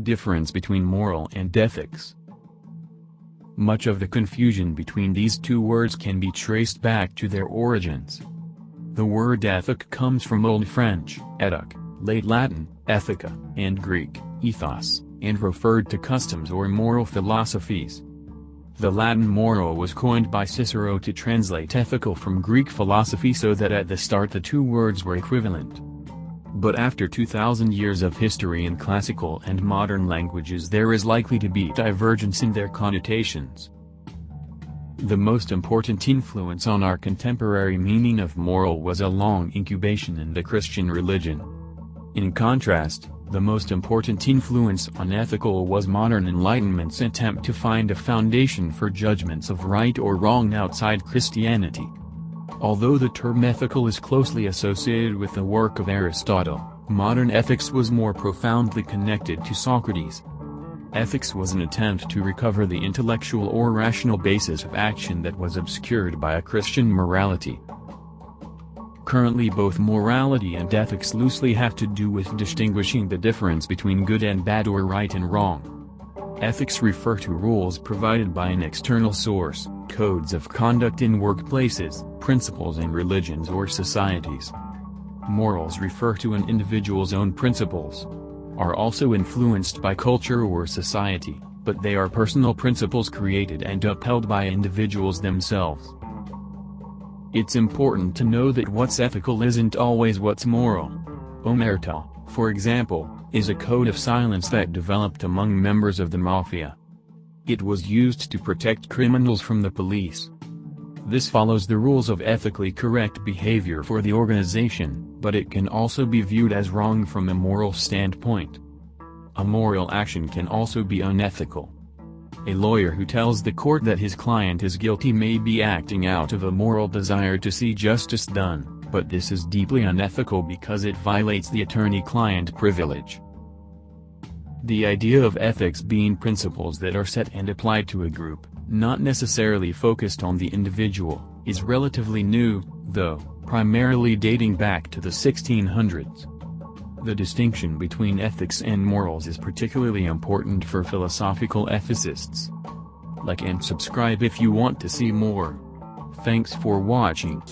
Difference between moral and ethics. Much of the confusion between these two words can be traced back to their origins. The word ethic comes from Old French, etic, Late Latin, ethica, and Greek, ethos, and referred to customs or moral philosophies. The Latin moral was coined by Cicero to translate ethical from Greek philosophy, so that at the start the two words were equivalent. But after 2,000 years of history in classical and modern languages, there is likely to be divergence in their connotations. The most important influence on our contemporary meaning of moral was a long incubation in the Christian religion. In contrast, the most important influence on ethical was modern Enlightenment's attempt to find a foundation for judgments of right or wrong outside Christianity. Although the term ethical is closely associated with the work of Aristotle, modern ethics was more profoundly connected to Socrates. Ethics was an attempt to recover the intellectual or rational basis of action that was obscured by a Christian morality. Currently, both morality and ethics loosely have to do with distinguishing the difference between good and bad or right and wrong. Ethics refer to rules provided by an external source, codes of conduct in workplaces, principles in religions or societies. Morals refer to an individual's own principles, are also influenced by culture or society, but they are personal principles created and upheld by individuals themselves. It's important to know that what's ethical isn't always what's moral. Omerta, for example, is a code of silence that developed among members of the mafia. It was used to protect criminals from the police. This follows the rules of ethically correct behavior for the organization, but it can also be viewed as wrong from a moral standpoint. A moral action can also be unethical. A lawyer who tells the court that his client is guilty may be acting out of a moral desire to see justice done, but this is deeply unethical because it violates the attorney-client privilege. The idea of ethics being principles that are set and applied to a group, not necessarily focused on the individual, is relatively new, though, primarily dating back to the 1600s. The distinction between ethics and morals is particularly important for philosophical ethicists. Like and subscribe if you want to see more. Thanks for watching.